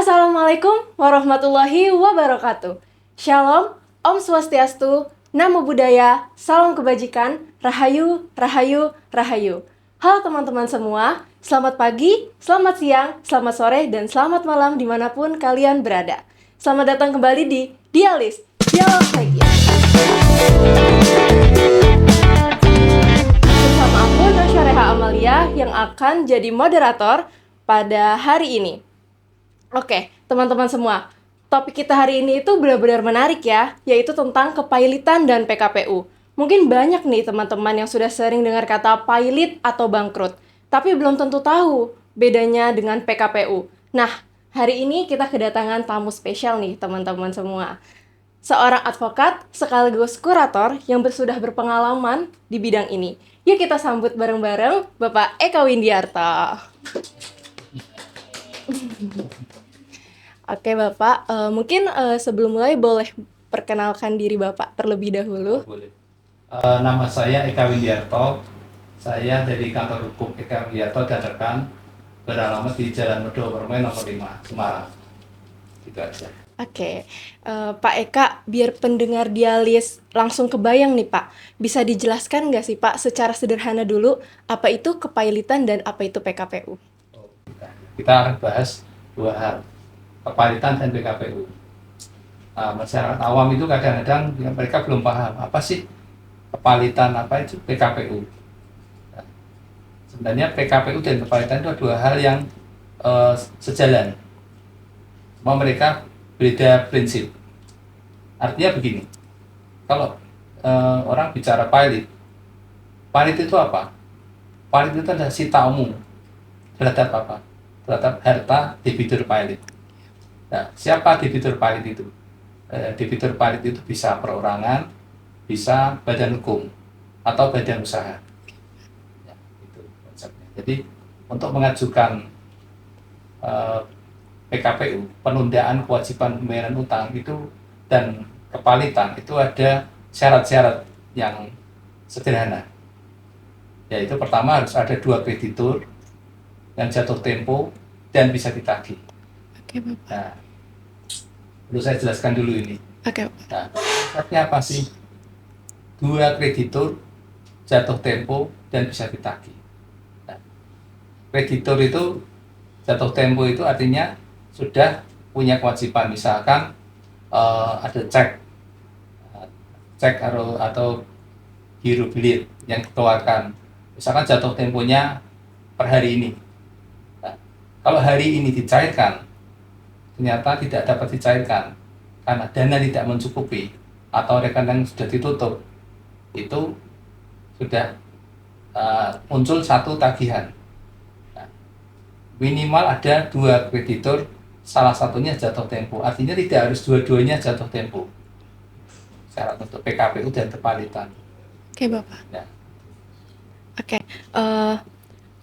Assalamualaikum warahmatullahi wabarakatuh. Shalom, Om Swastiastu, Namo Buddhaya, Salam Kebajikan, Rahayu, Rahayu, Rahayu. Halo teman-teman semua, selamat pagi, selamat siang, selamat sore, dan selamat malam dimanapun kalian berada. Selamat datang kembali di Dialis, Dialog Bahagia. Bersama aku, Nasya Reha Amalia, yang akan jadi moderator pada hari ini. Oke, teman-teman semua, topik kita hari ini itu benar-benar menarik ya, yaitu tentang kepailitan dan PKPU. Mungkin banyak nih teman-teman yang sudah sering dengar kata pailit atau bangkrut, tapi belum tentu tahu bedanya dengan PKPU. Nah, hari ini kita kedatangan tamu spesial nih teman-teman semua. Seorang advokat sekaligus kurator yang sudah berpengalaman di bidang ini. Yuk kita sambut bareng-bareng Bapak Eka Windiarto. Oke Bapak, mungkin sebelum mulai boleh perkenalkan diri Bapak terlebih dahulu. Boleh. Nama saya Eka Windiarto. Saya dari kantor hukum Eka Windiarto dan rekan beralamat di Jalan Medo Permen nomor 5, Semarang. Gitu aja. Oke, Pak Eka, biar pendengar Dialis langsung kebayang nih Pak, bisa dijelaskan nggak sih Pak secara sederhana dulu apa itu kepailitan dan apa itu PKPU? Kita akan bahas dua hal, kepailitan dan PKPU. Masyarakat awam itu kadang-kadang mereka belum paham apa sih kepailitan, apa itu PKPU. Nah, sebenarnya PKPU dan kepailitan itu dua hal yang sejalan. Semua mereka beda prinsip. Artinya begini, kalau orang bicara pailit itu apa? Pailit itu adalah sita umum terhadap apa? Terhadap harta debitur pailit. Nah, siapa debitur pailit itu? Debitur pailit itu bisa perorangan, bisa badan hukum, atau badan usaha. Ya, itu konsepnya. Jadi, untuk mengajukan PKPU, penundaan kewajiban pembayaran utang itu dan kepailitan itu ada syarat-syarat yang sederhana. Yaitu pertama harus ada 2 kreditur yang jatuh tempo dan bisa ditagih. Oke Bapak. Nah, perlu saya jelaskan dulu ini. Oke Bapak. Nah, syaratnya apa sih? 2 kreditur jatuh tempo dan bisa ditagih. Nah, kreditur itu jatuh tempo itu artinya sudah punya kewajiban, misalkan ada cek atau giro bilir yang dikeluarkan, misalkan jatuh temponya per hari ini. Nah, kalau hari ini dicairkan ternyata tidak dapat dicairkan karena dana tidak mencukupi atau rekening sudah ditutup, itu sudah muncul satu tagihan. Nah, minimal ada 2 kreditur, salah satunya jatuh tempo, artinya tidak harus dua-duanya jatuh tempo. Syarat untuk PKPU dan kepailitan. Oke Bapak. Ya. Oke,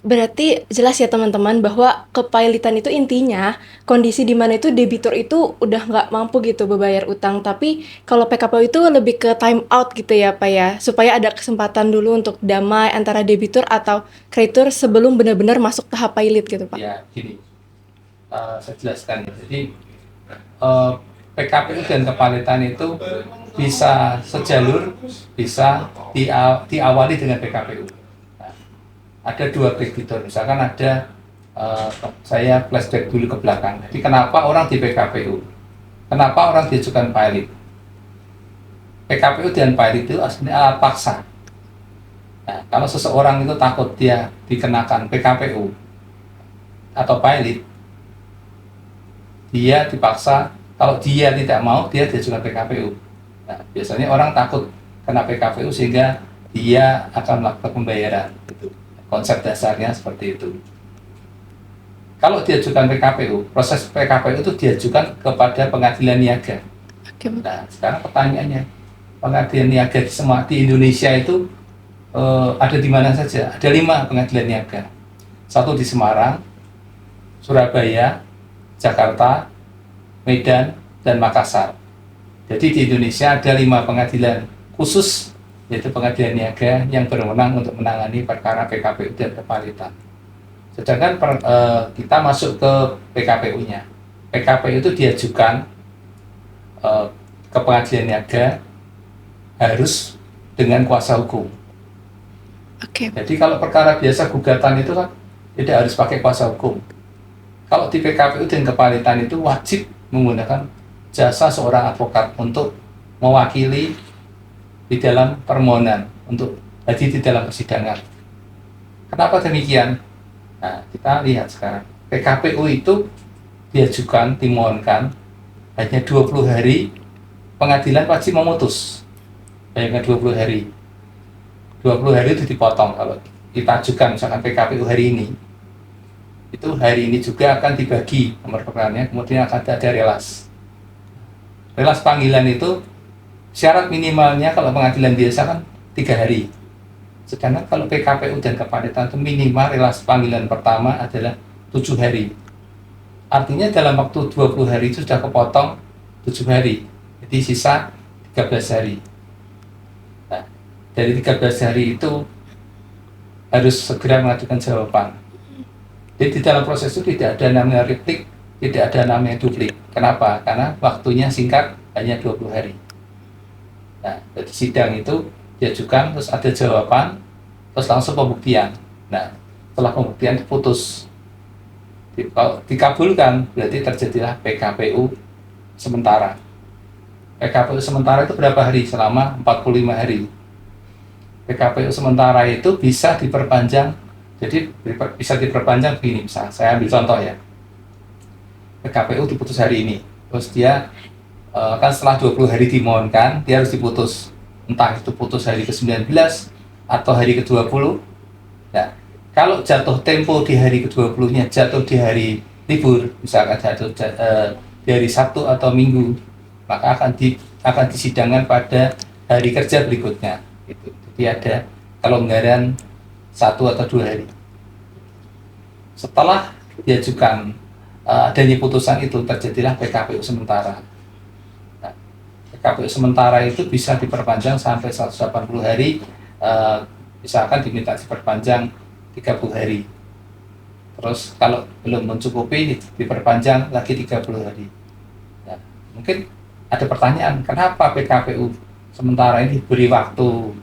berarti jelas ya teman-teman bahwa kepailitan itu intinya kondisi di mana itu debitur itu udah nggak mampu gitu membayar utang, tapi kalau PKPU itu lebih ke time out gitu ya Pak ya, supaya ada kesempatan dulu untuk damai antara debitur atau kreditur sebelum benar-benar masuk tahap pailit gitu Pak. Ya, gini, saya jelaskan. Jadi PKPU dan kepailitan itu bisa sejalur, bisa diawali dengan PKPU. Ada 2 kreditur, misalkan ada saya flashback dulu ke belakang. Jadi kenapa orang di PKPU? Kenapa orang diajukan pailit? PKPU dan pailit itu aslinya alat paksa. Nah, kalau seseorang itu takut dia dikenakan PKPU atau pailit, dia dipaksa. Kalau dia tidak mau, dia diajukan PKPU. Nah, biasanya orang takut kena PKPU sehingga dia akan melakukan pembayaran. Gitu. Konsep dasarnya seperti itu. Kalau diajukan PKPU, proses PKPU itu diajukan kepada pengadilan niaga. Nah, sekarang pertanyaannya, pengadilan niaga di Indonesia itu ada di mana saja? Ada 5 pengadilan niaga. 1 di Semarang, Surabaya, Jakarta, Medan, dan Makassar. Jadi di Indonesia ada 5 pengadilan khusus, yaitu pengadilan niaga yang berwenang untuk menangani perkara PKPU dan kepailitan. Sedangkan kita masuk ke PKPU-nya. PKPU itu diajukan ke pengadilan niaga harus dengan kuasa hukum. Oke. Jadi kalau perkara biasa gugatan itu kan tidak harus pakai kuasa hukum. Kalau di PKPU dan kepalitan itu wajib menggunakan jasa seorang advokat untuk mewakili di dalam permohonan, untuk hadir di dalam persidangan. Kenapa demikian? Nah, kita lihat sekarang. PKPU itu diajukan, dimohonkan hanya 20 hari, pengadilan wajib memutus. Bayangkan 20 hari. 20 hari itu dipotong. Kalau kita ajukan misalkan PKPU hari ini, itu hari ini juga akan dibagi nomor perkaranya, kemudian akan ada relas. Relas panggilan itu syarat minimalnya kalau pengadilan biasa kan 3 hari. Sedangkan kalau PKPU dan kepalitan itu minimal relas panggilan pertama adalah 7 hari. Artinya dalam waktu 20 hari itu sudah kepotong 7 hari. Jadi sisa 13 hari. Nah, dari 13 hari itu harus segera mengajukan jawaban. Jadi di dalam proses itu tidak ada namanya replik, tidak ada namanya duplik. Kenapa? Karena waktunya singkat, hanya 20 hari. Nah, jadi sidang itu diajukan, terus ada jawaban, terus langsung pembuktian. Nah, setelah pembuktian diputus. Kalau dikabulkan, berarti terjadilah PKPU sementara. PKPU sementara itu berapa hari? Selama 45 hari. PKPU sementara itu bisa diperpanjang. Jadi bisa diperpanjang begini, misalnya saya ambil contoh ya. PKPU diputus hari ini, terus dia kan setelah 20 hari dimohonkan, dia harus diputus. Entah itu putus hari ke-19 atau hari ke-20. Nah, kalau jatuh tempo di hari ke-20-nya jatuh di hari libur, misalkan jatuh di hari Sabtu atau Minggu, maka akan disidangkan pada hari kerja berikutnya. Gitu. Jadi ada kelonggaran 1 atau 2 hari. Setelah diajukan adanya putusan itu, terjadilah PKPU sementara. Nah, PKPU sementara itu bisa diperpanjang sampai 180 hari, misalkan diminta diperpanjang 30 hari. Terus kalau belum mencukupi, diperpanjang lagi 30 hari. Nah, mungkin ada pertanyaan, kenapa PKPU sementara ini beri waktu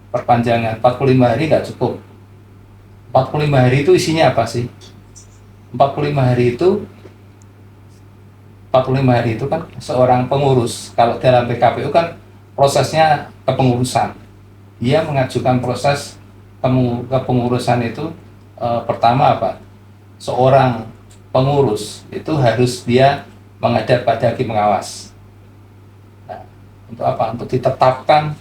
perpanjangan 45 hari nggak cukup? 45 hari itu isinya apa sih? 45 hari itu 45 hari itu kan seorang pengurus. Kalau dalam PKPU kan prosesnya kepengurusan. Dia mengajukan proses kepengurusan itu pertama apa? Seorang pengurus itu harus dia menghadap pada hakim pengawas. Nah, untuk apa? Untuk ditetapkan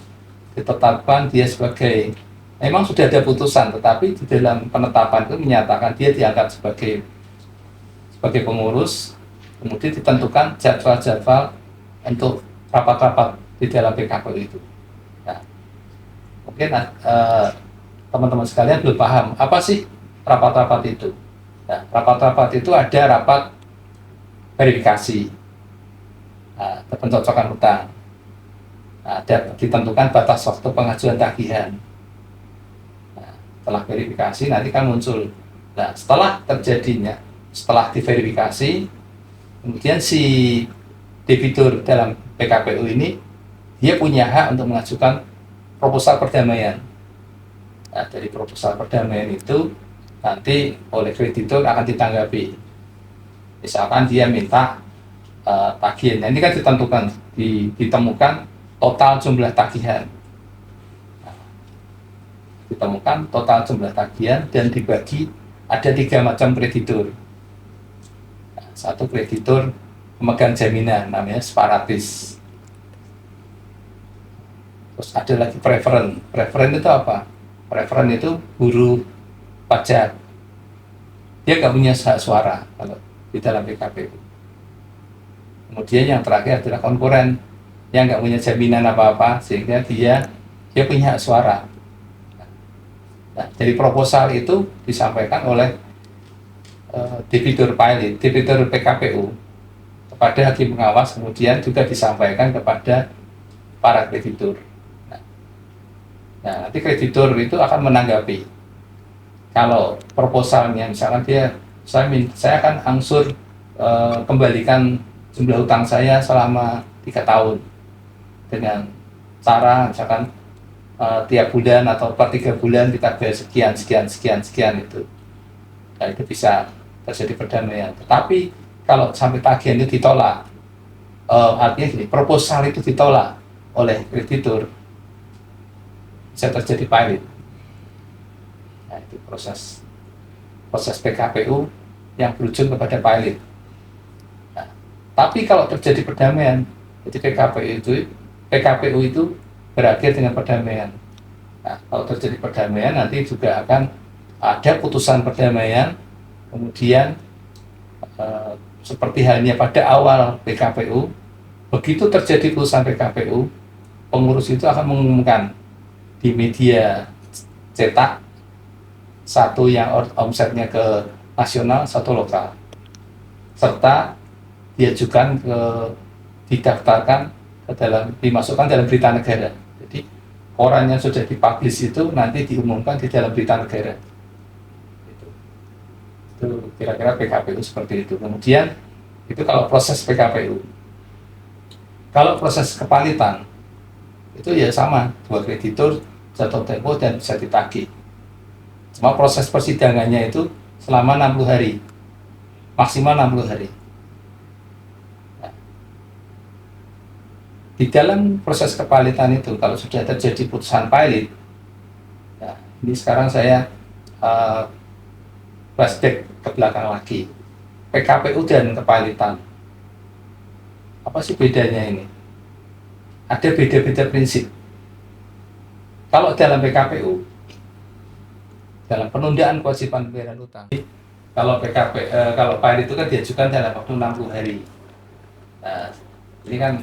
dia sebagai, memang sudah ada putusan, tetapi di dalam penetapan itu menyatakan dia diangkat sebagai pengurus, kemudian ditentukan jadwal-jadwal untuk rapat-rapat di dalam PKPU itu. Nah, mungkin teman-teman sekalian belum paham apa sih rapat-rapat itu. Nah, rapat-rapat itu ada rapat verifikasi, pencocokan hutang, ada ditentukan batas waktu pengajuan tagihan. Nah, setelah verifikasi nanti kan muncul. Nah, setelah diverifikasi, kemudian si debitur dalam PKPU ini dia punya hak untuk mengajukan proposal perdamaian. Nah, dari proposal perdamaian itu nanti oleh kreditur akan ditanggapi. Misalkan dia minta tagihan, ini kan ditentukan, ditemukan total jumlah tagihan. Nah, ditemukan total jumlah tagihan dan dibagi, ada 3 macam kreditur. Nah, satu kreditur pemegang jaminan, namanya separatis. Terus ada lagi preferen. Preferen itu apa? Preferen itu buruh pajak. Dia nggak punya hak suara kalau di dalam PKPU. Kemudian yang terakhir adalah konkuren, yang nggak punya jaminan apa-apa, sehingga dia punya hak suara. Nah, dari proposal itu disampaikan oleh debitur pilot, debitur PKPU kepada hakim pengawas, kemudian juga disampaikan kepada para kreditur. Nah, nanti kreditur itu akan menanggapi. Kalau proposalnya misalkan saya akan angsur kembalikan jumlah hutang saya selama 3 tahun dengan cara misalkan tiap bulan atau per 3 bulan kita bayar sekian sekian sekian sekian itu. Nah, itu bisa terjadi perdamaian. Tetapi kalau sampai tagihan itu ditolak, artinya gini, proposal itu ditolak oleh kreditur, bisa terjadi pilot. Nah, itu proses PKPU yang berujung kepada pilot. Nah, tapi kalau terjadi perdamaian, jadi PKPU itu berakhir dengan perdamaian. Nah, kalau terjadi perdamaian nanti juga akan ada putusan perdamaian, kemudian seperti halnya pada awal PKPU, begitu terjadi putusan PKPU, pengurus itu akan mengumumkan di media cetak, satu yang omsetnya ke nasional, satu lokal, serta diajukan didaftarkan dimasukkan dalam berita negara. Jadi koran yang sudah dipublish itu nanti diumumkan di dalam berita negara. Itu kira-kira PKPU seperti itu. Kemudian itu kalau proses PKPU. Kalau proses kepalitan itu ya sama, dua kreditur jatuh tempo dan bisa ditagih. Cuma proses persidangannya itu selama 60 hari, maksimal 60 hari. Nah, di dalam proses kepalitan itu kalau sudah terjadi putusan pilot, ya, ini sekarang saya flashback ke belakang lagi. PKPU dan kepalitan, apa sih bedanya ini? Ada beda-beda prinsip. Kalau dalam PKPU, dalam penundaan kewajiban pembayaran utang, kalau kalau pilot itu kan diajukan dalam waktu 60 hari. Nah, ini kan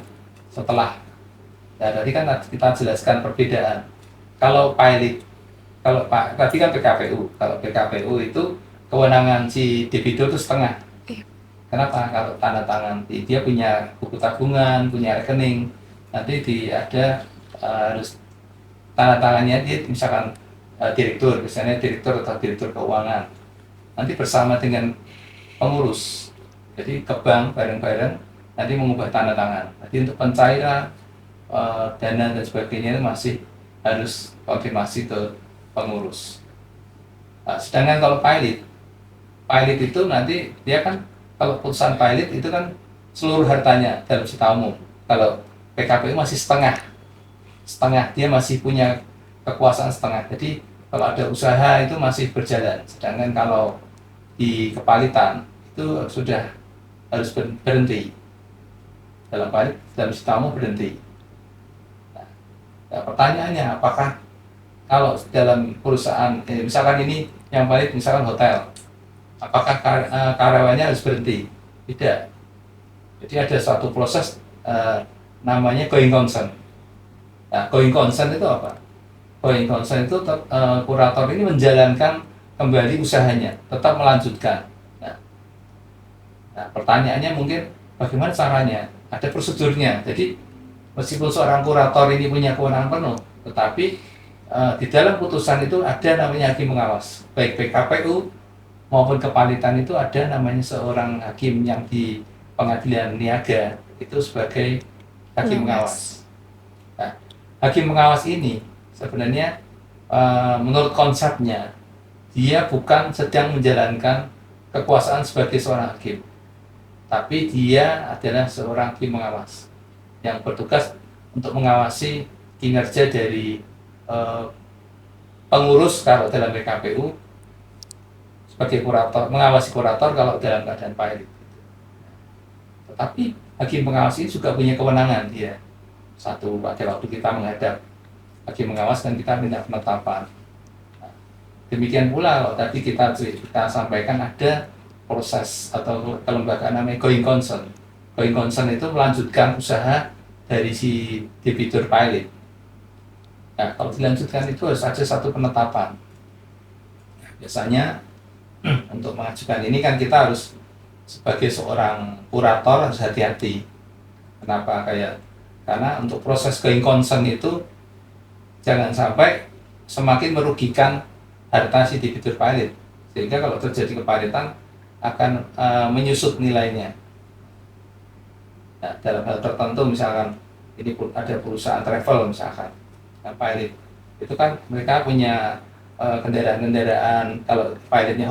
setelah, nah tadi kan kita jelaskan perbedaan. Kalau pilot, tadi kan PKPU, kalau PKPU itu kewenangan si debitur itu setengah. Kenapa? Kalau tanda tangan, dia punya buku tabungan, punya rekening, nanti ada harus tanda tangannya dia misalkan direktur, misalnya direktur atau direktur keuangan, nanti bersama dengan pengurus, jadi ke bank bareng-bareng, nanti mengubah tanda tangan. Nanti untuk pencairan dana dan sebagainya itu masih harus konfirmasi ke pengurus. Nah, sedangkan kalau pilot itu nanti dia kan, kalau putusan pilot itu kan seluruh hartanya dalam sita umum. Kalau PKPU masih setengah, dia masih punya kekuasaan setengah. Jadi kalau ada usaha itu masih berjalan, sedangkan kalau di kepalitan itu sudah harus berhenti. Dalam sita umum berhenti. Nah, pertanyaannya, apakah kalau dalam perusahaan, misalkan ini yang palit misalkan hotel, apakah karyawannya harus berhenti? Tidak. Jadi ada suatu proses namanya going concern. Nah, going concern itu apa? Going concern itu kurator ini menjalankan kembali usahanya, tetap melanjutkan. Nah, pertanyaannya mungkin bagaimana caranya? Ada prosedurnya. Jadi meskipun seorang kurator ini punya kewenangan penuh, tetapi di dalam putusan itu ada namanya hakim pengawas. Baik PKPU maupun kepalitan itu ada namanya seorang hakim yang di pengadilan niaga itu sebagai hakim pengawas. Nah, hakim pengawas ini sebenarnya menurut konsepnya dia bukan sedang menjalankan kekuasaan sebagai seorang hakim, tapi dia adalah seorang hakim pengawas yang bertugas untuk mengawasi kinerja dari pengurus kalau dalam PKPU, sebagai kurator, mengawasi kurator kalau dalam keadaan pilot. Tetapi hakim pengawas ini juga punya kewenangan dia. Satu, pada waktu kita menghadap hakim pengawas dan kita minta penetapan. Nah, demikian pula kalau tadi kita sampaikan ada proses atau kelembagaan namanya going concern. Going concern itu melanjutkan usaha dari si debitur pilot. Nah, kalau dilanjutkan itu harus ada satu penetapan. Nah, biasanya untuk mengajukan ini kan kita harus sebagai seorang kurator harus hati-hati. Kenapa? Karena untuk proses going concern itu jangan sampai semakin merugikan harta si debitur pilot, sehingga kalau terjadi kepalitan akan menyusut nilainya. Nah, dalam hal tertentu misalkan ini ada perusahaan travel misalkan, pilot itu kan mereka punya kendaraan-kendaraan. Kalau pilotnya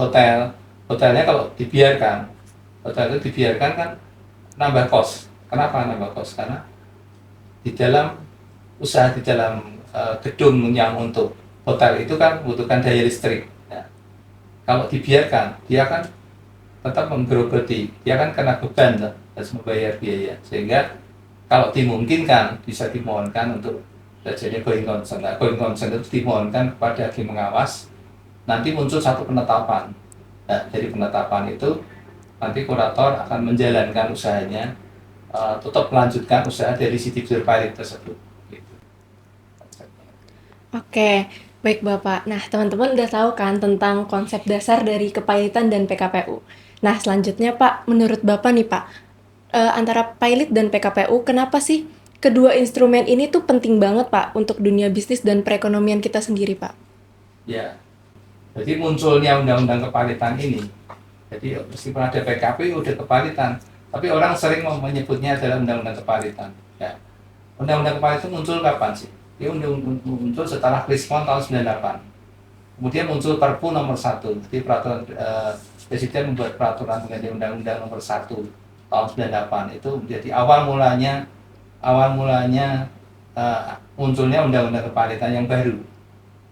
hotelnya kalau dibiarkan, hotel itu dibiarkan kan nambah kos. Kenapa nambah kos? Karena di dalam usaha di dalam gedung yang untuk hotel itu kan membutuhkan daya listrik. Nah, kalau dibiarkan, dia kan tetap menggerogoti, dia kan kena beban, harus membayar biaya. Sehingga kalau dimungkinkan, bisa dimohonkan untuk terjadinya going concern. Nah, going concern itu dimohonkan kepada hakim pengawas. Nanti muncul satu penetapan. Nah, dari penetapan itu nanti kurator akan menjalankan usahanya, tetap melanjutkan usaha dari si debitur pilot tersebut. Gitu. Oke, baik Bapak. Nah, teman-teman udah tahu kan tentang konsep dasar dari kepailitan dan PKPU. Nah, selanjutnya Pak, menurut Bapak nih Pak, antara pilot dan PKPU, kenapa sih kedua instrumen ini tuh penting banget Pak untuk dunia bisnis dan perekonomian kita sendiri Pak? Ya, jadi munculnya undang-undang kepalitan ini, jadi meskipun ada PKPU, udah kepalitan, tapi orang sering menyebutnya adalah undang-undang kepalitan. Ya, undang-undang kepalitan muncul kapan sih? Dia muncul setelah Krispon tahun 98. Kemudian muncul Perpu nomor 1. Jadi peraturan Presiden membuat peraturan mengganti Undang-Undang nomor 1 tahun 98. Itu menjadi awal mulanya munculnya Undang-Undang Kepalitan yang baru.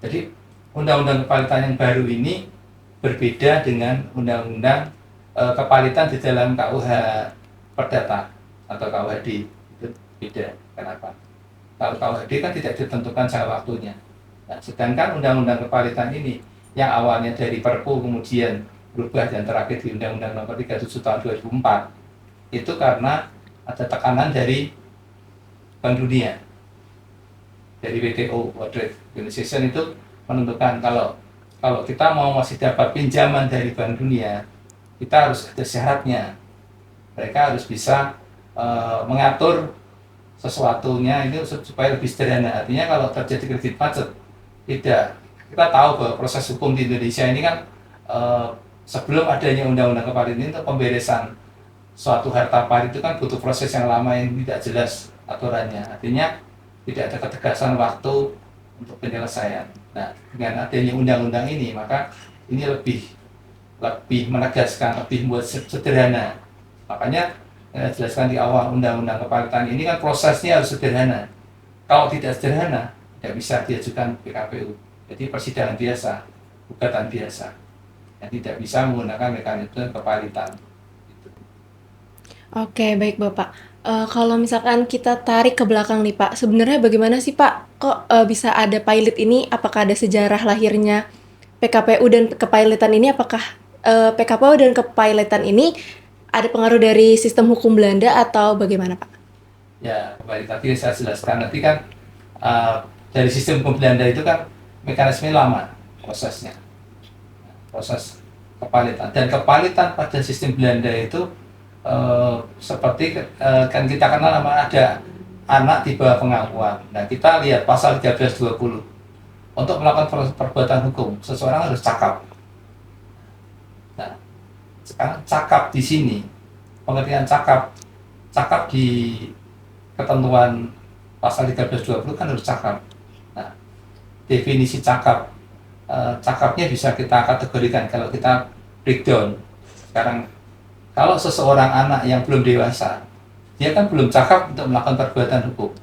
Jadi Undang-Undang Kepalitan yang baru ini berbeda dengan Undang-Undang Kepalitan di dalam KUH Perdata atau KUHD. Itu beda. Kenapa? Kalau KUHD kan tidak ditentukan jangka waktunya. Nah, sedangkan Undang-Undang Kepalitan ini yang awalnya dari Perpu kemudian berubah dan terakhir di Undang-Undang Nomor 37 Tahun 2004 itu karena ada tekanan dari Bank Dunia, dari WTO, World Trade Organization, itu menentukan kalau kita mau masih dapat pinjaman dari Bank Dunia, kita harus ada syaratnya. Mereka harus bisa mengatur sesuatunya ini supaya lebih sederhana. Artinya kalau terjadi kredit macet, kita tahu bahwa proses hukum di Indonesia ini kan sebelum adanya undang-undang kepalitan itu pemberesan suatu harta palit itu kan butuh proses yang lama yang tidak jelas aturannya. Artinya tidak ada ketegasan waktu untuk penyelesaian. Nah, dengan adanya undang-undang ini maka ini lebih menegaskan, lebih membuat sederhana. Makanya jelaskan di awal undang-undang kepalitan ini kan prosesnya harus sederhana. Kalau tidak sederhana, tidak bisa diajukan PKPU. Jadi persidangan biasa, gugatan biasa, yang tidak bisa menggunakan mekanisme kepalitan. Gitu. Oke, baik Bapak. Kalau misalkan kita tarik ke belakang nih Pak, sebenarnya bagaimana sih Pak? Kok bisa ada pilot ini? Apakah ada sejarah lahirnya PKPU dan kepilotan ini? Apakah PKPU dan kepilotan ini ada pengaruh dari sistem hukum Belanda atau bagaimana Pak? Ya, kembali tadi saya jelaskan, nanti kan dari sistem hukum Belanda itu kan mekanisme lama prosesnya, proses kepalitan. Dan kepalitan pada sistem Belanda itu seperti kan kita kenal nama ada anak di bawah pengakuan. Nah, kita lihat pasal 1320. Untuk melakukan perbuatan hukum, seseorang harus cakap. Nah, sekarang cakap di sini, pengertian cakap di ketentuan pasal 1320 kan harus cakap. Nah, definisi cakapnya bisa kita kategorikan kalau kita breakdown. Sekarang kalau seseorang anak yang belum dewasa, dia kan belum cakap untuk melakukan perbuatan hukum.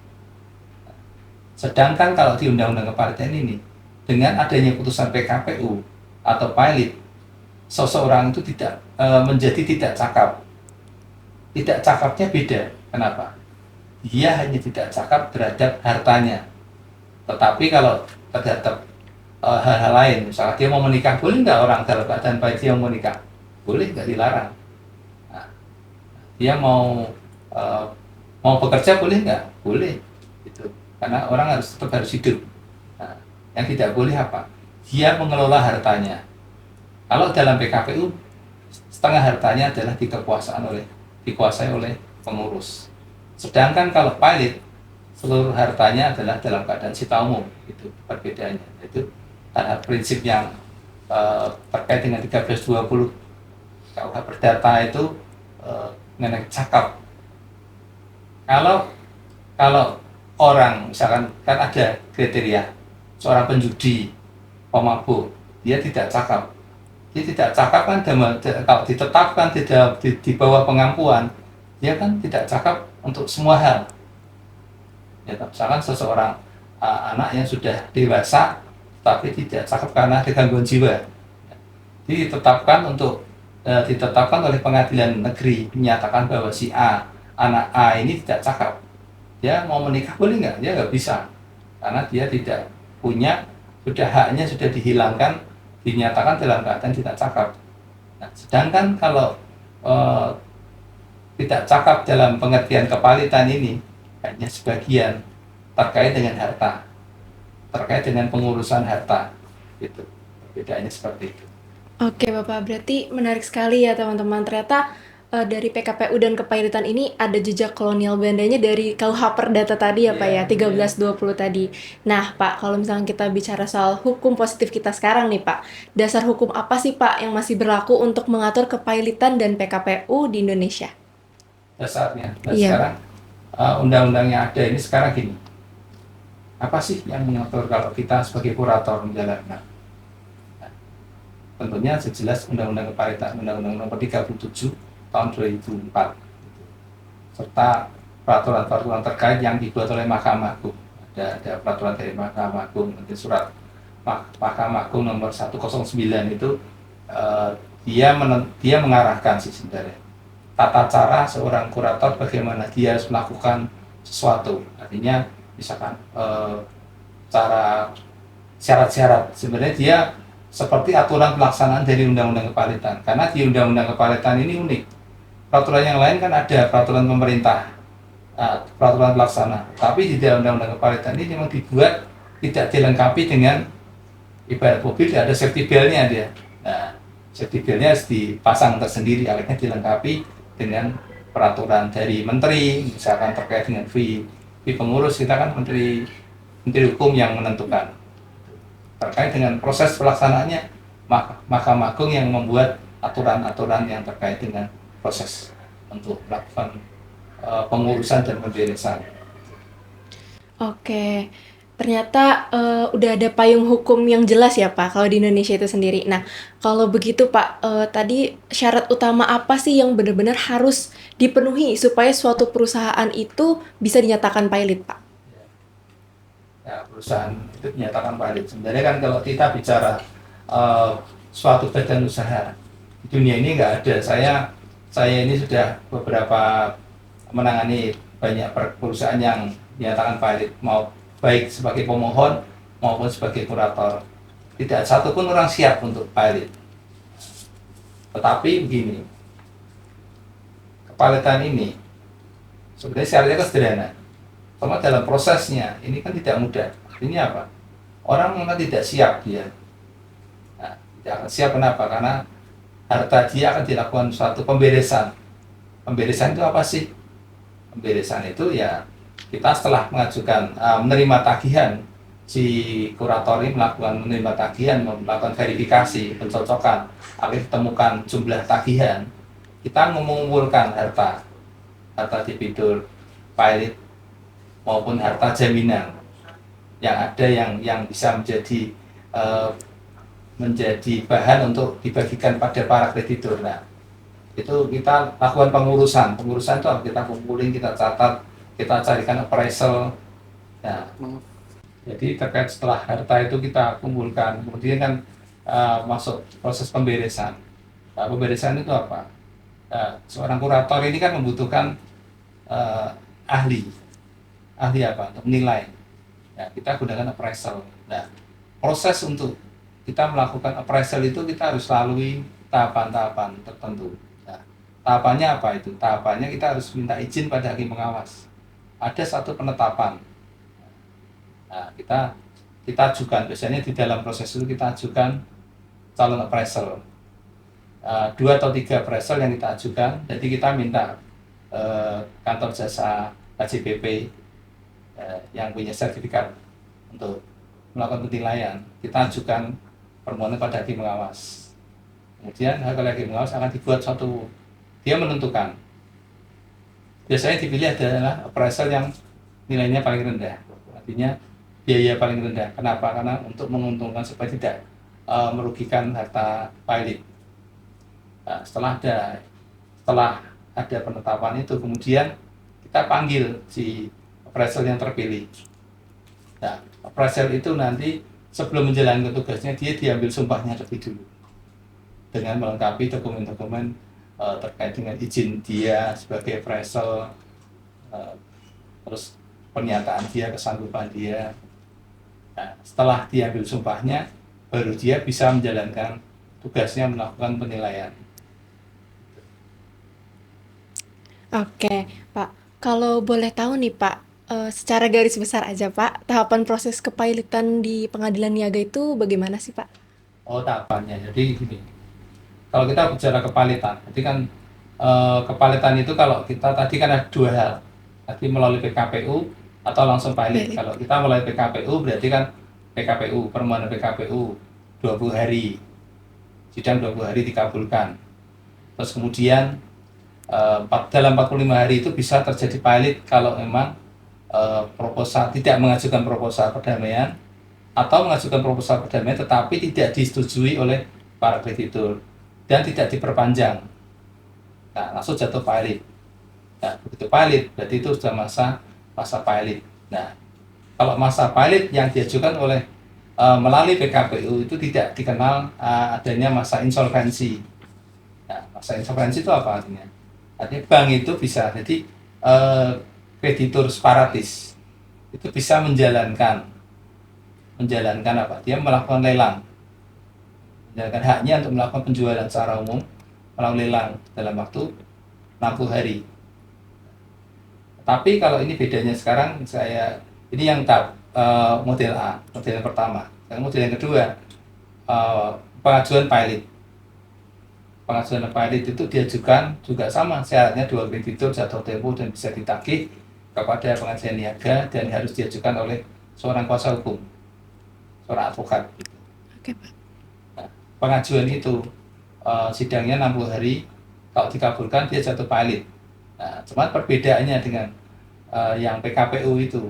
Sedangkan kalau di Undang-Undang Kepalitan ini, dengan adanya putusan PKPU atau pilot, seseorang itu menjadi tidak cakap. Tidak cakapnya beda. Kenapa? Dia hanya tidak cakap terhadap hartanya. Tetapi kalau terhadap hal-hal lain, misalnya dia mau menikah, boleh nggak orang dalam keadaan baik dia mau menikah? Boleh, nggak dilarang. Nah, dia mau bekerja, boleh nggak? Boleh. Gitu. Karena orang tetap harus hidup. Nah, yang tidak boleh apa? Dia mengelola hartanya. Kalau dalam PKPU, setengah hartanya adalah dikuasai oleh pengurus. Sedangkan kalau pilot, seluruh hartanya adalah dalam keadaan sita umum. Itu perbedaannya. Itu prinsip yang terkait dengan 1320 KUH Perdata itu mengenai cakap. Kalau kalau orang misalkan kan ada kriteria seorang penjudi, pemabuk, dia tidak cakap. Dia tidak cakap kan kalau ditetapkan di bawah pengampuan, dia kan tidak cakap untuk semua hal. Ya, misalkan seseorang anak yang sudah dewasa tapi tidak cakap karena ada gangguan jiwa, ditetapkan ditetapkan oleh pengadilan negeri menyatakan bahwa si anak A ini tidak cakap. Dia mau menikah boleh nggak? Dia nggak bisa karena dia tidak punya, sudah haknya sudah dihilangkan, dinyatakan dalam keadaan tidak cakap. Nah, sedangkan kalau tidak cakap dalam pengertian kepalitan ini hanya sebagian terkait dengan harta, terkait dengan pengurusan harta, itu perbedaannya seperti itu. Oke Bapak, berarti menarik sekali ya teman-teman. Ternyata dari PKPU dan kepailitan ini ada jejak kolonial Belandanya dari KUH Perdata tadi ya Pak ya, 1320 tadi. Nah Pak, kalau misalnya kita bicara soal hukum positif kita sekarang nih Pak, dasar hukum apa sih Pak yang masih berlaku untuk mengatur kepailitan dan PKPU di Indonesia? Dasarnya, nah Iya. sekarang undang-undang yang ada ini sekarang gini, apa sih yang mengatur kalau kita sebagai kurator menjalankan? Nah, tentunya sejelas Undang-Undang Kepalitan, Undang-Undang Nomor 37 tahun 2004, serta peraturan-peraturan terkait yang dibuat oleh Mahkamah Agung. Ada peraturan dari Mahkamah Agung, nanti surat Mahkamah Agung nomor 109 itu dia mengarahkan sih sebenarnya tata cara seorang kurator bagaimana dia harus melakukan sesuatu. Artinya misalkan cara syarat-syarat sebenarnya dia seperti aturan pelaksanaan dari Undang-Undang Kepalitan, karena di Undang-Undang Kepalitan ini unik. Peraturan yang lain kan ada peraturan pemerintah, peraturan pelaksana, tapi di dalam Undang-Undang Kepalitan ini memang dibuat tidak dilengkapi dengan, ibarat mobil ada safety belt-nya dia. Nah, safety belt-nya harus dipasang tersendiri, akhirnya dilengkapi dengan peraturan dari menteri, misalkan terkait dengan fee pengurus, kita kan menteri hukum yang menentukan. Terkait dengan proses pelaksanaannya, Mahkamah Agung yang membuat aturan-aturan yang terkait dengan proses untuk melakukan pengurusan dan pemberesan. Oke, ternyata udah ada payung hukum yang jelas ya Pak, kalau di Indonesia itu sendiri. Nah, kalau begitu Pak, tadi syarat utama apa sih yang benar-benar harus dipenuhi supaya suatu perusahaan itu bisa dinyatakan pilot Pak? Ya, perusahaan itu dinyatakan valid. Sebenarnya kan kalau kita bicara suatu badan usaha di dunia ini nggak ada. Saya ini sudah beberapa menangani banyak perusahaan yang dinyatakan valid, mau baik sebagai pemohon maupun sebagai kurator. Tidak satu pun orang siap untuk pilot. Tetapi begini, kepalitan ini sebenarnya syaratnya kan sederhana. Sama dalam prosesnya ini kan tidak mudah. Ini apa? Orang memang tidak siap dia. Nah, tidak akan siap kenapa? Karena harta dia akan dilakukan suatu pemberesan. Pemberesan itu apa sih? Pemberesan itu ya kita setelah mengajukan menerima tagihan, si kurator ini menerima tagihan, melakukan verifikasi, pencocokan, akhirnya ditemukan jumlah tagihan, kita mengumpulkan harta debitur, pilot maupun harta jaminan yang ada yang bisa menjadi bahan untuk dibagikan pada para kreditur. Nah, itu kita lakukan pengurusan itu kita kumpulin, kita catat, kita carikan appraisal. Nah, jadi terkait setelah harta itu kita kumpulkan, kemudian kan masuk proses pemberesan. Nah, pemberesan itu apa? Seorang kurator ini kan membutuhkan ahli apa? Untuk menilai. Ya, kita gunakan appraisal. Nah, proses untuk kita melakukan appraisal itu kita harus lalui tahapan-tahapan tertentu. Nah, tahapannya apa itu? Tahapannya kita harus minta izin pada hakim pengawas. Ada satu penetapan. Nah, kita ajukan, biasanya di dalam proses itu kita ajukan calon appraisal. 2 atau 3 appraisal yang kita ajukan, jadi kita minta kantor jasa KJPP yang punya sertifikat untuk melakukan penilaian, kita ajukan permohonan pada hakim pengawas. Kemudian kolegium pengawas akan dibuat suatu, dia menentukan. Biasanya dipilih adalah appraisal yang nilainya paling rendah, artinya biaya paling rendah. Kenapa? Karena untuk menguntungkan supaya tidak merugikan harta pilot. Nah, setelah ada penetapan itu, kemudian kita panggil si appraisal yang terpilih. Nah, appraisal itu nanti sebelum menjalankan tugasnya dia diambil sumpahnya terlebih dulu dengan melengkapi dokumen-dokumen terkait dengan izin dia sebagai appraisal, terus pernyataan dia, kesanggupan dia. Nah, setelah diambil sumpahnya, baru dia bisa menjalankan tugasnya melakukan penilaian. Oke, Pak. Kalau boleh tahu nih, Pak, secara garis besar aja, Pak, tahapan proses kepailitan di pengadilan niaga itu bagaimana sih, Pak? Oh, tahapannya. Jadi gini, kalau kita bicara kepalitan, jadi kan kepalitan itu kalau kita tadi kan ada dua hal. Tadi melalui PKPU atau langsung pilot. Baik. Kalau kita melalui PKPU berarti kan PKPU, permohonan PKPU 20 hari. Sidang 20 hari dikabulkan. Terus kemudian dalam 45 hari itu bisa terjadi pilot kalau memang proposal tidak mengajukan proposal perdamaian atau mengajukan proposal perdamaian tetapi tidak disetujui oleh para kreditur dan tidak diperpanjang. Nah, langsung jatuh pilot. Nah, begitu pilot berarti itu sudah masa pilot. Nah, kalau masa pilot yang diajukan oleh melalui PKPU itu tidak dikenal adanya masa insolvensi. Nah, masa insolvensi itu apa artinya? Artinya bank itu bisa, jadi kreditur separatis itu bisa menjalankan apa? Dia melakukan lelang, menjalankan haknya untuk melakukan penjualan secara umum melalui lelang dalam waktu 60 hari. Tapi kalau ini bedanya sekarang ini yang model A, model yang pertama. Yang model yang kedua, pengajuan pilot. Pengajuan pilot itu diajukan juga sama, syaratnya 2 kreditur jatuh tempo dan bisa ditagih kepada pengajian niaga dan harus diajukan oleh seorang kuasa hukum, seorang advokat. Oke, Pak. Nah, pengajuan itu sidangnya 60 hari, kalau dikabulkan dia jatuh pilot. Nah, cuma perbedaannya dengan yang PKPU itu,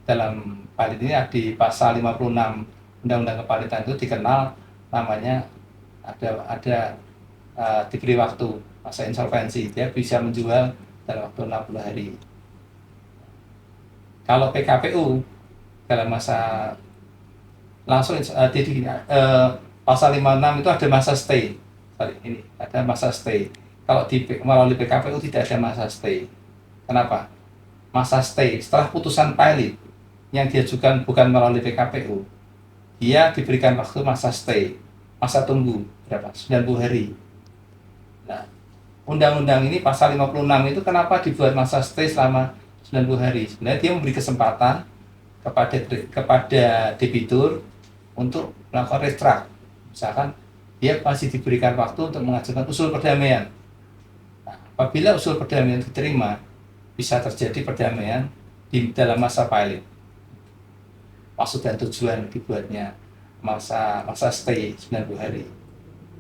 dalam pilot ini di pasal 56 Undang-Undang Kepalitan itu dikenal namanya ada diberi waktu masa insolvensi, dia bisa menjual dalam waktu 60 hari. Kalau PKPU dalam masa langsung jadi pasal 56 itu ada masa stay. Ini ada masa stay. Kalau melalui PKPU tidak ada masa stay. Kenapa? Masa stay setelah putusan pilot yang diajukan bukan melalui PKPU, dia diberikan waktu masa stay, masa tunggu berapa? 90 hari. Nah, undang-undang ini pasal 56 itu kenapa dibuat masa stay selama 90 hari? Sebenarnya dia memberi kesempatan kepada debitur untuk melakukan restruct. Misalkan dia masih diberikan waktu untuk mengajukan usul perdamaian. Nah, apabila usul perdamaian diterima, bisa terjadi perdamaian di dalam masa pilot. Maksud dan tujuan dibuatnya masa stay 90 hari.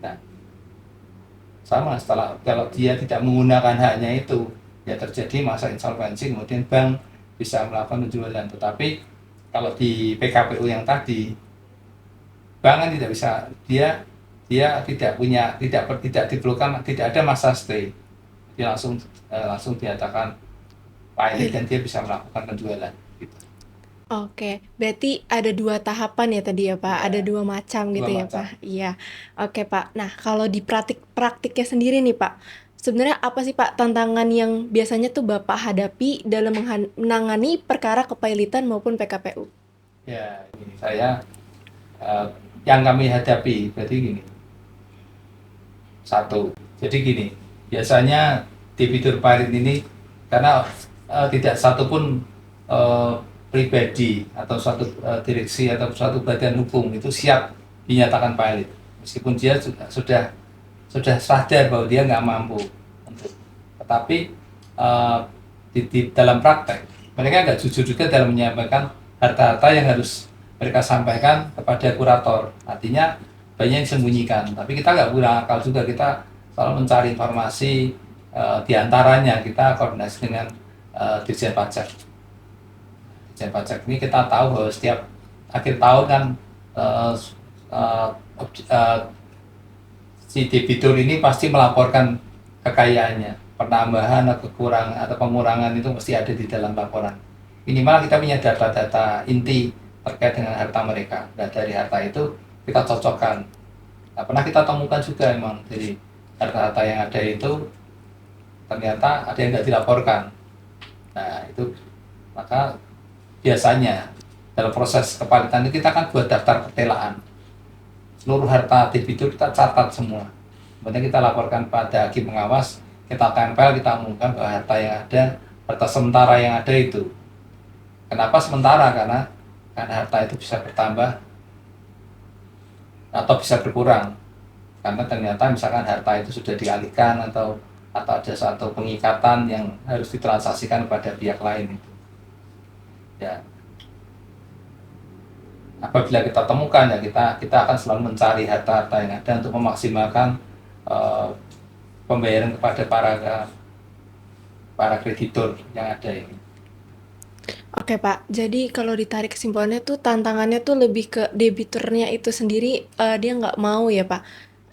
Nah, sama kalau dia tidak menggunakan haknya itu, ya terjadi masa insolvensi, kemudian bank bisa melakukan penjualan. Tetapi kalau di PKPU yang tadi, bank kan tidak bisa, dia tidak diperlukan, tidak ada masa stay, dia langsung dinyatakan pilot dan dia bisa melakukan penjualan. Gitu. Oke, berarti ada 2 tahapan ya tadi ya, Pak? Ya, Ada 2 macam gitu 2 ya, macam. Pak? Iya. Oke, Pak. Nah, kalau di praktiknya sendiri nih, Pak, sebenarnya apa sih, Pak, tantangan yang biasanya tuh Bapak hadapi dalam menangani perkara kepailitan maupun PKPU? Ya, ini yang kami hadapi berarti gini. Satu, jadi gini, biasanya debitur pilot ini karena tidak satupun pribadi atau suatu direksi atau suatu badan hukum itu siap dinyatakan pilot, meskipun dia sudah sadar bahwa dia nggak mampu. Tetapi di dalam praktek mereka nggak jujur juga dalam menyampaikan harta-harta yang harus mereka sampaikan kepada kurator. Artinya banyak yang disembunyikan. Tapi kita nggak kurang akal juga, kita selalu mencari informasi, di antaranya kita koordinasi dengan Dirjen Pajak. Dirjen Pajak ini kita tahu bahwa setiap akhir tahun kan eh, eh, eh, si debitur ini pasti melaporkan kekayaannya, penambahan atau kekurangan atau pengurangan itu mesti ada di dalam laporan. Minimal kita punya data-data inti terkait dengan harta mereka. Dan dari harta itu kita cocokkan. Nah, pernah kita temukan juga emang, jadi harta-harta yang ada itu ternyata ada yang tidak dilaporkan. Nah, itu maka biasanya dalam proses kepalitan itu kita kan buat daftar pertelaan. Seluruh harta debitur kita catat semua. Kemudian kita laporkan pada hakim pengawas, kita tempel, kita umumkan bahwa harta yang ada, harta sementara yang ada itu. Kenapa sementara? Karena harta itu bisa bertambah atau bisa berkurang. Karena ternyata misalkan harta itu sudah dialihkan atau ada satu pengikatan yang harus ditransaksikan kepada pihak lain itu. Ya, apabila kita temukan ya kita akan selalu mencari harta-harta yang ada untuk memaksimalkan pembayaran kepada para kreditur yang ada ini. Oke Pak, jadi kalau ditarik kesimpulannya tuh tantangannya tuh lebih ke debiturnya itu sendiri, dia nggak mau ya Pak,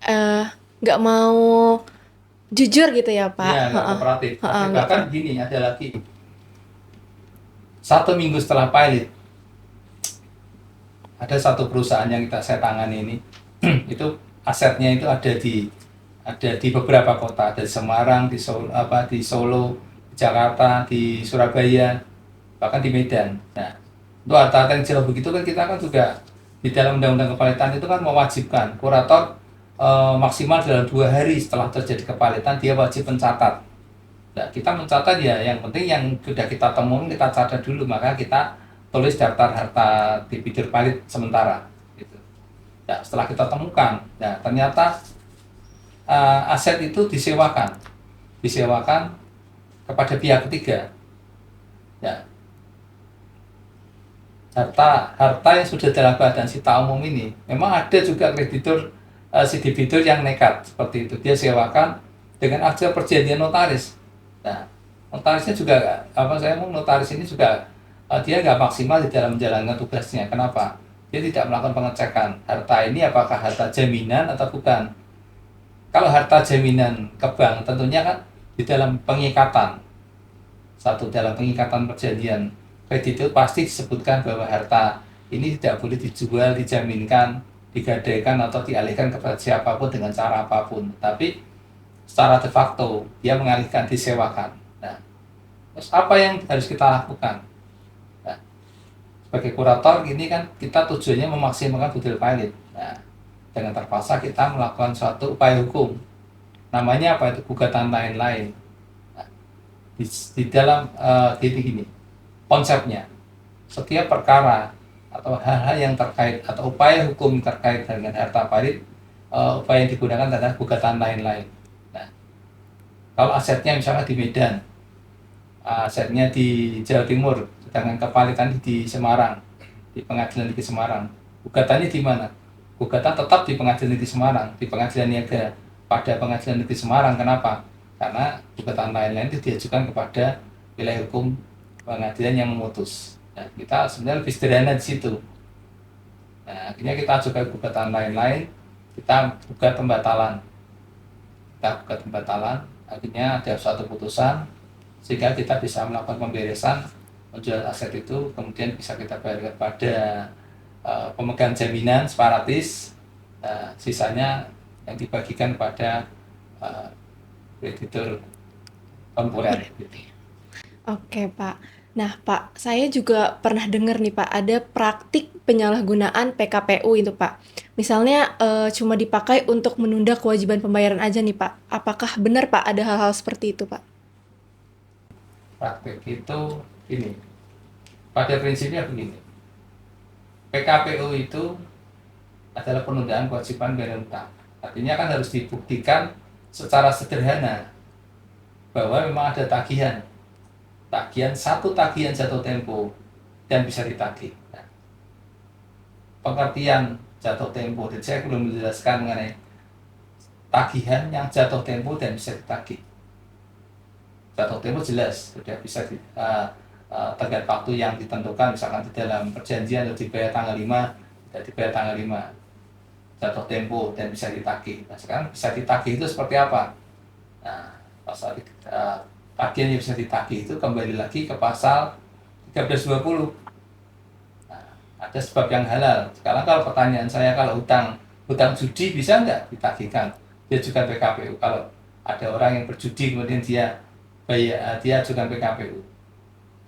eee, nggak mau jujur gitu ya Pak? Iya, nggak Heeh, kooperatif. heeh, Tapi nggak bahkan gini, ada lagi 1 minggu setelah pilot, ada satu perusahaan yang saya tangani ini, itu asetnya itu ada di beberapa kota, ada di Semarang, di Solo, di Jakarta, di Surabaya, bahkan di Medan. Nah, untuk harta-harta yang jauh begitu kan kita kan juga di dalam undang-undang kepalitan itu kan mewajibkan kurator maksimal dalam 2 hari setelah terjadi kepalitan dia wajib mencatat. Nah, kita mencatat ya, yang penting yang sudah kita temukan kita catat dulu, maka kita tulis daftar harta debitur palit sementara. Gitu. Nah, setelah kita temukan, nah ternyata aset itu disewakan kepada pihak ketiga. Ya, harta yang sudah dalam keadaan sita umum ini, memang ada juga kreditur si debitur yang nekat seperti itu, dia sewakan dengan akte perjanjian notaris. Nah, notarisnya juga notaris ini juga dia nggak maksimal di dalam menjalankan tugasnya. Kenapa? Dia tidak melakukan pengecekan harta ini apakah harta jaminan atau bukan. Kalau harta jaminan ke bank tentunya kan di dalam pengikatan, dalam pengikatan perjanjian kredit itu pasti disebutkan bahwa harta ini tidak boleh dijual, dijaminkan, digadaikan atau dialihkan kepada siapapun dengan cara apapun. Tapi secara de facto dia mengalihkan, disewakan. Nah, terus apa yang harus kita lakukan? Nah, sebagai kurator ini kan kita tujuannya memaksimalkan goodwill pilot. Nah, dengan terpaksa kita melakukan suatu upaya hukum. Namanya apa itu? Gugatan lain-lain. Nah, di dalam gini konsepnya, setiap perkara atau hal-hal yang terkait atau upaya hukum terkait dengan harta pilot, upaya yang digunakan adalah gugatan lain-lain. Nah, kalau asetnya misalnya di Medan, asetnya di Jawa Timur, sedangkan kepalitan di Semarang, di Pengadilan Negeri Semarang, gugatannya di mana? Gugatan tetap di Pengadilan Negeri Semarang, di Pengadilan Niaga pada Pengadilan Negeri Semarang. Kenapa? Karena gugatan lain-lain itu diajukan kepada wilayah hukum pengadilan yang memutus. Nah, kita sebenarnya lebih sederhana di situ. Nah, akhirnya kita ajukan gugatan lain-lain, kita gugat pembatalan. Akhirnya ada suatu putusan sehingga kita bisa melakukan pemberesan, menjual aset itu, kemudian bisa kita bayar kepada pemegang jaminan separatis, sisanya yang dibagikan kepada kreditur konkuren. Oke Pak. Nah Pak, saya juga pernah dengar nih Pak, ada praktik penyalahgunaan PKPU itu Pak. Misalnya cuma dipakai untuk menunda kewajiban pembayaran aja nih Pak. Apakah benar Pak ada hal-hal seperti itu Pak? Praktik itu ini, pada prinsipnya begini, PKPU itu adalah penundaan kewajiban bayar utang. Artinya kan harus dibuktikan secara sederhana bahwa memang ada satu tagihan jatuh tempo dan bisa ditagih. Nah, pengertian jatuh tempo. Jadi saya belum menjelaskan mengenai tagihan yang jatuh tempo dan bisa ditagih. Jatuh tempo jelas sudah bisa tenggat waktu yang ditentukan, misalkan di dalam perjanjian atau dibayar tanggal 5, tidak dibayar tanggal 5, jatuh tempo dan bisa ditagih. Nah, sekarang bisa ditagih itu seperti apa? Nah, pasal tagihan yang bisa ditagih itu kembali lagi ke pasal 1320. Nah, ada sebab yang halal. Sekarang kalau pertanyaan saya, kalau hutang judi bisa nggak ditagihkan? Dia juga PKPU. Kalau ada orang yang berjudi kemudian dia ajukan PKPU,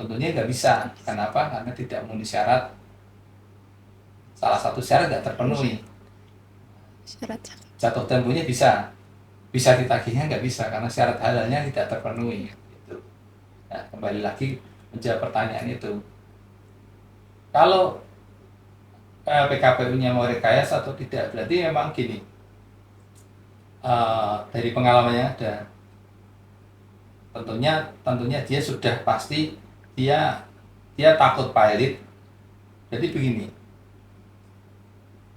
tentunya nggak bisa. Kenapa? Karena tidak memenuhi syarat. Salah satu syarat nggak terpenuhi. Syarat. Jatuh temponya bisa ditagihnya nggak bisa karena syarat halalnya tidak terpenuhi. Gitu. Nah, kembali lagi menjawab pertanyaan itu. Kalau PKPU-nya mau rekayasa atau tidak, berarti memang gini. Dari pengalamannya ada, tentunya dia sudah pasti dia takut pilot. Jadi begini,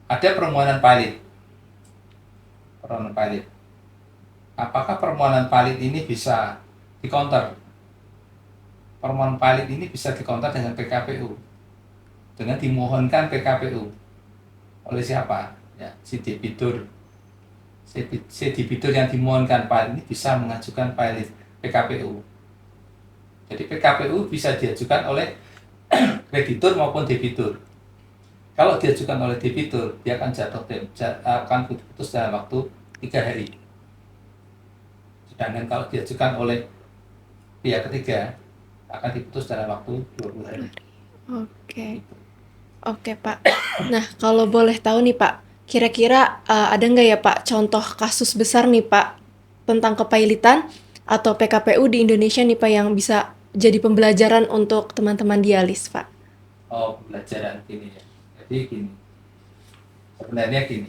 ada permohonan pilot. Apakah permohonan pilot ini bisa dikonter? Permohonan pilot ini bisa dikonter dengan PKPU, dengan dimohonkan PKPU oleh siapa? Ya, si debitur yang dimohonkan pilot ini bisa mengajukan pilot PKPU. Jadi PKPU bisa diajukan oleh kreditur maupun debitur. Kalau diajukan oleh debitur, dia akan akan putus dalam waktu 3 hari. Sedangkan kalau diajukan oleh pihak ketiga, akan diputus dalam waktu 20 hari. Oke Pak. Nah, kalau boleh tahu nih Pak, kira-kira ada nggak ya Pak contoh kasus besar nih Pak tentang kepailitan atau PKPU di Indonesia nih Pak yang bisa jadi pembelajaran untuk teman-teman dialis Pak? Oh, pembelajaran gini ya. Jadi gini, sebenarnya gini,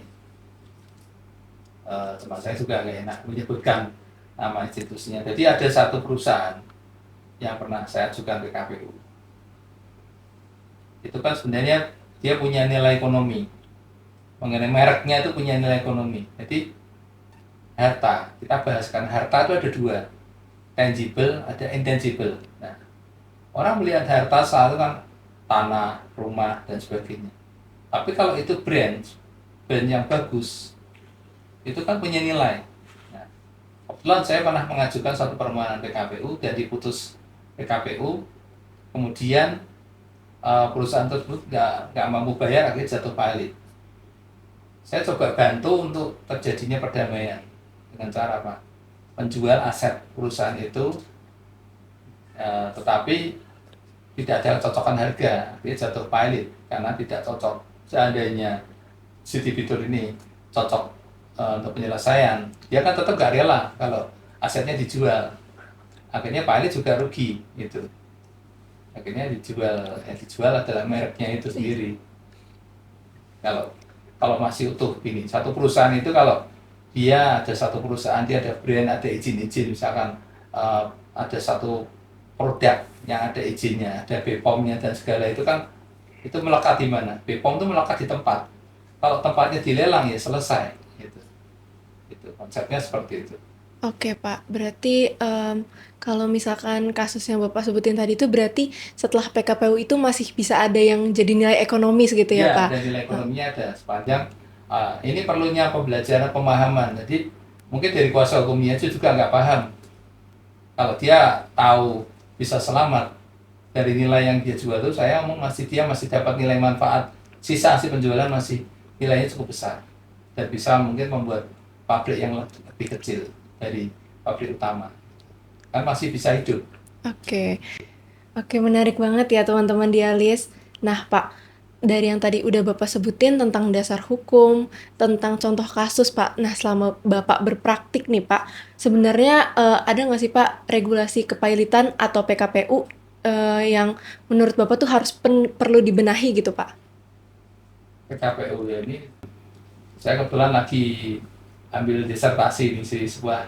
cuma saya juga nggak enak menyebutkan nama institusinya. Jadi ada satu perusahaan yang pernah saya ajukan ke KPU. Itu kan sebenarnya dia punya nilai ekonomi. Mengenai mereknya itu punya nilai ekonomi. Jadi harta, kita bahaskan harta itu ada dua, tangible, ada intangible. Nah, orang melihat harta selalu kan tanah, rumah, dan sebagainya. Tapi kalau itu brand yang bagus, itu kan punya nilai. Nah, kebetulan saya pernah mengajukan satu permohonan PKPU dan diputus PKPU, kemudian perusahaan tersebut nggak mampu bayar, akhirnya jatuh pilot. Saya coba bantu untuk terjadinya perdamaian dengan cara apa? Menjual aset perusahaan itu, tetapi tidak ada kecocokan harga, dia jatuh pilot karena tidak cocok. Seandainya si debitur ini cocok untuk penyelesaian, dia kan tetap gak rela kalau asetnya dijual. Akhirnya pilot juga rugi, gitu. Akhirnya yang dijual adalah mereknya itu sendiri. Kalau masih utuh gini, satu perusahaan itu kalau dia ada satu perusahaan, dia ada brand, ada izin-izin, misalkan ada satu produk yang ada izinnya, ada BPOM-nya dan segala itu kan, itu melekat di mana? BPOM itu melekat di tempat. Kalau tempatnya dilelang ya selesai, gitu. Itu konsepnya seperti itu. Oke Pak, berarti kalau misalkan kasus yang Bapak sebutin tadi itu berarti setelah PKPU itu masih bisa ada yang jadi nilai ekonomis gitu ya Pak? Dan nilai ekonominya ada sepanjang ini perlunya pembelajaran pemahaman. Jadi mungkin dari kuasa hukumnya itu juga nggak paham. Kalau dia tahu bisa selamat dari nilai yang dia jual itu, saya mau dia masih dapat nilai manfaat, sisa hasil penjualan masih nilainya cukup besar dan bisa mungkin membuat pabrik yang lebih kecil dari pabrik utama, kan masih bisa hidup. Oke, menarik banget ya teman-teman dialis. Nah Pak, dari yang tadi udah Bapak sebutin tentang dasar hukum, tentang contoh kasus Pak. Nah selama Bapak berpraktik nih Pak, sebenarnya ada nggak sih Pak regulasi kepailitan atau PKPU yang menurut Bapak tuh harus perlu dibenahi gitu Pak? PKPU ya, ini saya kebetulan lagi ambil disertasi di sebuah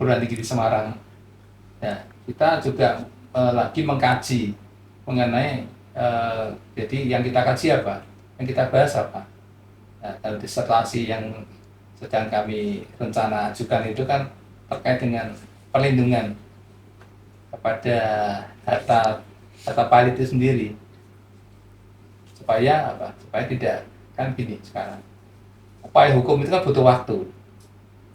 perguruan tinggi di Semarang. Ya, kita juga lagi mengkaji mengenai jadi yang kita kaji apa, yang kita bahas apa. Nah, kalau disertasi yang sedang kami rencana ajukan itu kan terkait dengan perlindungan kepada harta harta pilot itu sendiri, supaya apa? Supaya tidak, kan gini sekarang, upaya hukum itu kan butuh waktu.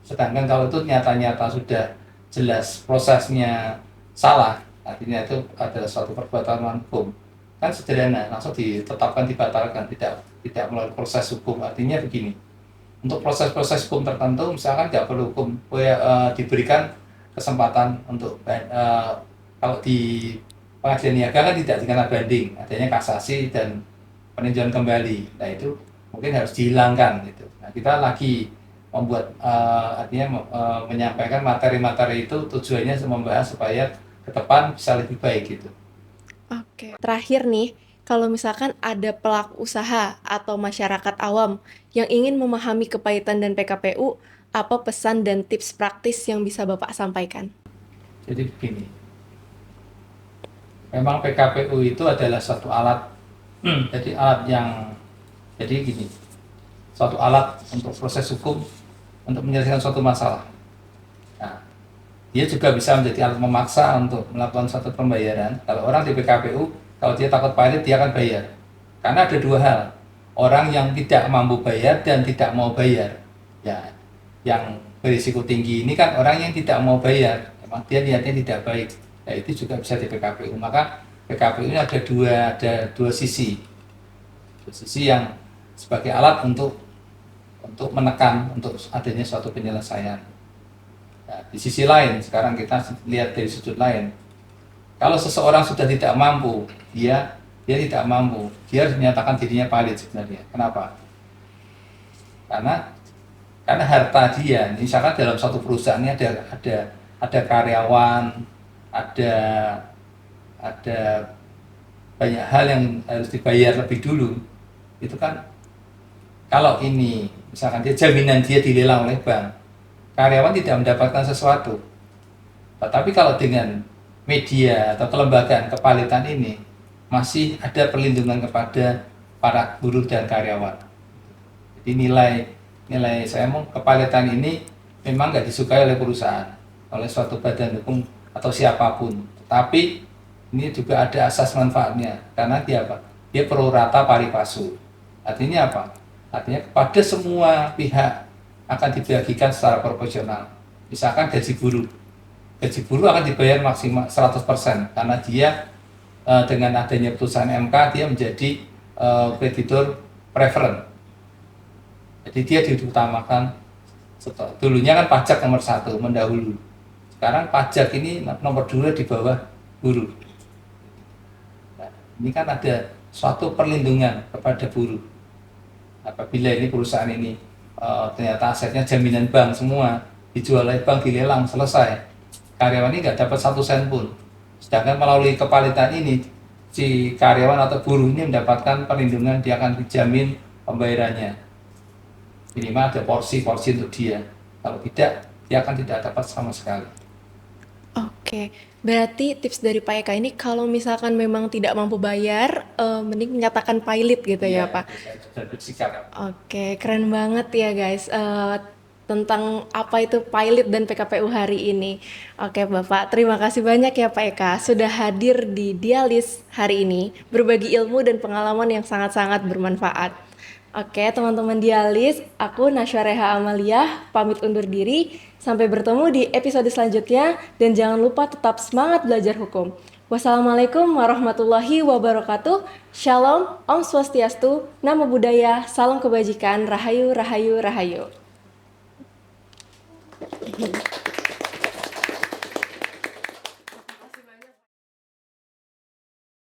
Sedangkan kalau itu nyata-nyata sudah jelas prosesnya salah, artinya itu adalah suatu perbuatan melawan hukum, kan sederhana, langsung ditetapkan dibatalkan, tidak melalui proses hukum. Artinya begini, untuk proses-proses hukum tertentu misalkan tidak perlu hukum, diberikan kesempatan untuk kalau di pengadilan niaga kan tidak dikenakan banding, adanya kasasi dan peninjauan kembali. Nah itu mungkin harus dihilangkan gitu. Nah kita lagi membuat artinya menyampaikan materi-materi itu tujuannya membahas supaya ke depan bisa lebih baik gitu. Oke. Terakhir nih, kalau misalkan ada pelaku usaha atau masyarakat awam yang ingin memahami kepahitan dan PKPU, apa pesan dan tips praktis yang bisa Bapak sampaikan? Jadi begini, memang PKPU itu adalah suatu alat, jadi alat yang, jadi gini, suatu alat untuk proses hukum untuk menyelesaikan suatu masalah. Nah, dia juga bisa menjadi alat memaksa untuk melakukan suatu pembayaran. Kalau orang di PKPU, kalau dia takut pilot, dia akan bayar. Karena ada dua hal, orang yang tidak mampu bayar dan tidak mau bayar. Ya, yang berisiko tinggi ini kan orang yang tidak mau bayar, memang dia niatnya tidak baik. Nah, itu juga bisa di PKPU. Maka PKPU ini ada dua sisi. Dua sisi yang sebagai alat untuk menekan untuk adanya suatu penyelesaian. Nah, di sisi lain, sekarang kita lihat dari sudut lain. Kalau seseorang sudah tidak mampu, dia tidak mampu, dia harus menyatakan dirinya valid sebenarnya. Kenapa? Karena harta dia, misalkan dalam satu perusahaan ini ada karyawan, ada ada banyak hal yang harus dibayar lebih dulu. Itu kan kalau ini misalkan jaminan dia dilelang oleh bank, karyawan tidak mendapatkan sesuatu. Tetapi kalau dengan media atau kelembagaan kepalitan ini masih ada perlindungan kepada para buruh dan karyawan. Jadi nilai saya mau kepalitan ini memang nggak disukai oleh perusahaan, oleh suatu badan hukum atau siapapun. Tetapi ini juga ada asas manfaatnya karena dia apa? Dia pro rata pari passu. Artinya apa? Artinya kepada semua pihak akan dibagikan secara proporsional. Misalkan gaji buruh akan dibayar maksimal 100% karena dia dengan adanya putusan MK dia menjadi kreditur preferen. Jadi dia diutamakan. Dulunya kan pajak nomor 1 mendahulu. Sekarang pajak ini nomor 2 di bawah buruh. Nah, ini kan ada suatu perlindungan kepada buruh. Apabila ini perusahaan ini ternyata asetnya jaminan bank semua, dijual oleh bank, dilelang, selesai, karyawan ini nggak dapat 1 sen pun. Sedangkan melalui kepalitan ini, si karyawan atau buruh ini mendapatkan perlindungan, dia akan dijamin pembayarannya. Minimal ada porsi-porsi untuk dia. Kalau tidak, dia akan tidak dapat sama sekali. Oke, berarti tips dari Pak Eka ini kalau misalkan memang tidak mampu bayar, mending menyatakan pilot gitu ya, Pak? Sudah bersikap. Oke, keren banget ya guys, tentang apa itu pilot dan PKPU hari ini. Oke Bapak, terima kasih banyak ya Pak Eka sudah hadir di Dialis hari ini, berbagi ilmu dan pengalaman yang sangat-sangat bermanfaat. Oke teman-teman Dialis, aku Nasya Reha Amalia, pamit undur diri. Sampai bertemu di episode selanjutnya dan jangan lupa tetap semangat belajar hukum. Wassalamualaikum warahmatullahi wabarakatuh. Shalom, Om Swastiastu, Namo Buddhaya, Salam Kebajikan, Rahayu, Rahayu, Rahayu.